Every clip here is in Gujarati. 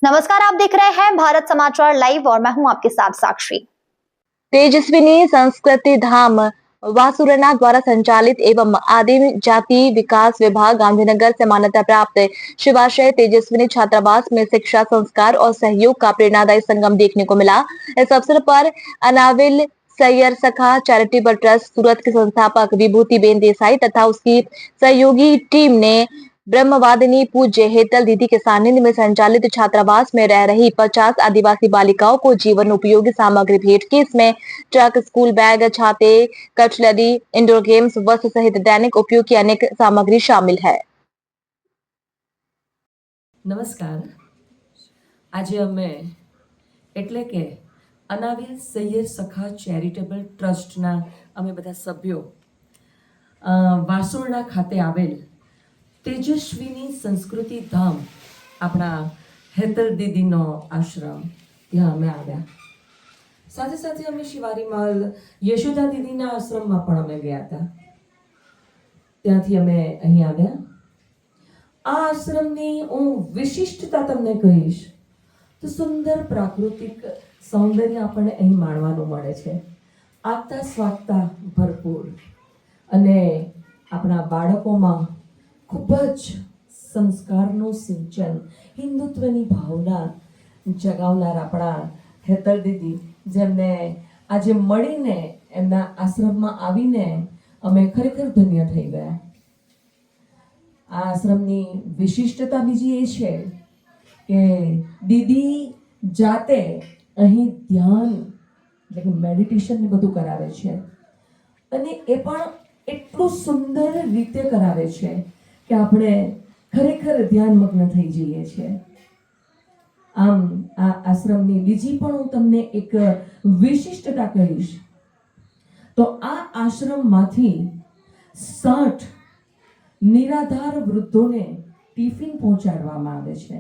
नमस्कार, आप देख रहे हैं भारत समाचार लाइव और मैं हूं आपके साथ साक्षी। तेजस्विनी संस्कृति धाम वासुरना द्वारा संचालित एवं आदिम जाति विकास विभाग गांधीनगर से मान्यता प्राप्त शिवाशय तेजस्विनी छात्रावास में शिक्षा, संस्कार और सहयोग का प्रेरणादायी संगम देखने को मिला। इस अवसर पर अनाविल सैयर सखा चैरिटेबल ट्रस्ट सूरत के संस्थापक विभूतिबेन देसाई तथा उसकी सहयोगी टीम ने ब्रह्मवादिनी पूज्य हेतल दीदी के सानिध्य में संचालित छात्रावास में रह रही 50 आदिवासी बालिकाओं को जीवन उपयोगी सामग्री भेंट की। इसमें ट्रक, स्कूल बैग, छाते, कटलरी, इंडोर गेम्स, वस्त्र सहित दैनिक उपयोग की अनेक सामग्री शामिल है। नमस्कार, आज अमे एटले के अनाविल सैयर सखा चैरिटेबल ट्रस्टना अमे बधा सभ्यो वासुरना खाते आवेल तेजस्विनी संस्कृति धाम अपना हेतल दीदीनो आश्रम ત્યાં અમે આવ્યા। સાથે સાથે અમે શિવારીમાલ યશોદા દીદીના આશ્રમમાં પણ અમે ગયા હતા। ત્યાંથી અમે અહીં આવ્યા। આ આશ્રમની હું વિશિષ્ટતા તમને કહીશ તો સુંદર પ્રાકૃતિક સૌંદર્ય આપણને અહીં માણવાનું મળે છે। આગતા સ્વાગતા ભરપૂર અને આપણા બાળકોમાં ખૂબ જ સંસ્કારનું સિંચન, હિન્દુત્વની ભાવના જગાવનાર આપણા હેતલ દીદી, જેમને આજે મળીને એમના આશ્રમમાં આવીને અમે ખરેખર ધન્ય થઈ ગયા। આ આશ્રમની વિશિષ્ટતા બીજી એ છે કે દીદી જાતે અહીં ધ્યાન એટલે કે મેડિટેશન ને બધું કરાવે છે અને એ પણ એટલું સુંદર રીતે કરાવે છે કે આપણે ખરેખર ધ્યાનમગ્ન થઈ જઈએ છીએ। આમ આ આશ્રમની બીજી પણ હું તમને એક વિશિષ્ટતા કહીશ તો આ આશ્રમમાંથી 60 નિરાધાર વૃદ્ધોને ટિફિન પહોંચાડવામાં આવે છે,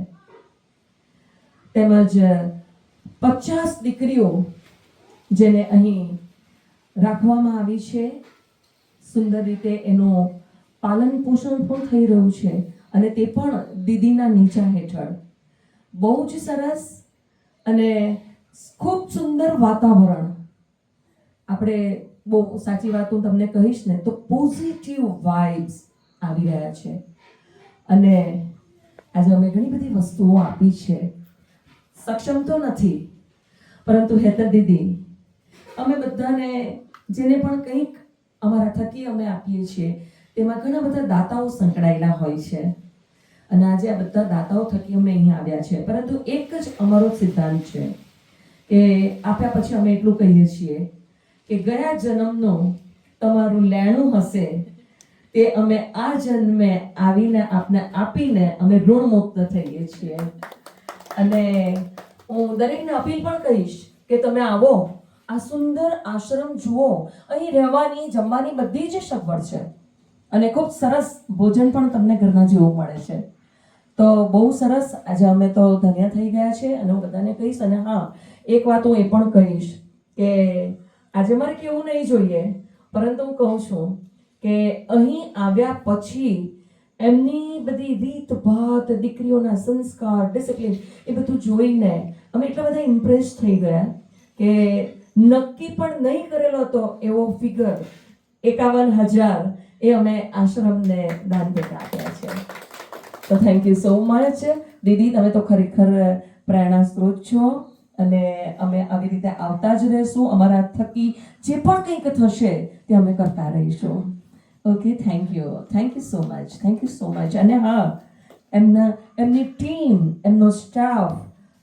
તેમજ 50 દીકરીઓ જેને અહીં રાખવામાં આવી છે। સુંદર રીતે એનું પાલન પોષણ પણ થઈ રહ્યું છે અને તે પણ દીદીના નીચા હેઠળ। બહુ જ સરસ અને ખૂબ સુંદર વાતાવરણ। આપણે બહુ સાચી વાત હું તમને કહીશ ને તો પોઝિટિવ વાઇબ્સ આવી રહ્યા છે અને આજે અમે ઘણી બધી વસ્તુઓ આપી છે। સક્ષમ તો નથી, પરંતુ હેતલ દીદી અમે બધાને જેને પણ કંઈક અમારા થકી અમે આપીએ છીએ તેમાં ઘણા બધા દાતાઓ સંકળાયેલા હોય છે અને આજે આ બધા દાતાઓ થકી અમે અહીં આવ્યા છે। પરંતુ એક જ અમારો સિદ્ધાંત છે કે આપ્યા પછી અમે એટલું કહીએ છીએ કે ગયા જન્મનું તમારું લેણું હશે તે અમે આ જન્મે આવીને આપને આપીને અમે ઋણમુક્ત થઈએ છીએ। અને હું દરેકને અપીલ પણ કહીશ કે તમે આવો, આ સુંદર આશ્રમ જુઓ। અહીં રહેવાની, જમવાની બધી જ સગવડ છે અને ખૂબ સરસ ભોજન પણ તમને ઘરના જેવું મળે છે। તો બહુ સરસ, આજે અમે તો ધન્ય થઈ ગયા છે અને હું બધાને કહીશ। અને હા, એક વાત હું એ પણ કહીશ કે આજે મારે કેવું નહીં જોઈએ, પરંતુ હું કહું છું કે અહીં આવ્યા પછી એમની બધી રીત ભાત, દીકરીઓના સંસ્કાર, ડિસિપ્લિન એ બધું જોઈને અમે એટલા બધા ઇમ્પ્રેસ થઈ ગયા કે નક્કી પણ નહીં કરેલો હતો એવો ફિગર 51,000 એ અમે આશ્રમને દાન પેટે આપ્યા છે। તો થેન્ક યુ સો મચ દીદી, તમે તો ખરેખર પ્રેરણા સ્ત્રોત છો અને અમે આવી રીતે આવતા જ રહીશું। અમારા થકી જે પણ કંઈક થશે તે અમે કરતા રહીશું। Okay, thank you so much. અને હા, એમની ટીમ, એમનો સ્ટાફ,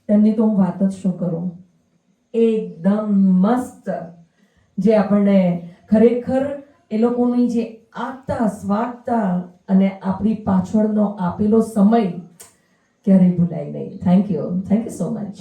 તેમની તો હું વાત જ શું કરું, એકદમ મસ્ત, જે આપણને ખરેખર એ લોકોની જે આગતા સ્વાગતા અને આપણી પાછળનો આપેલો સમય ક્યારેય ભૂલાય નહીં। Thank you so much.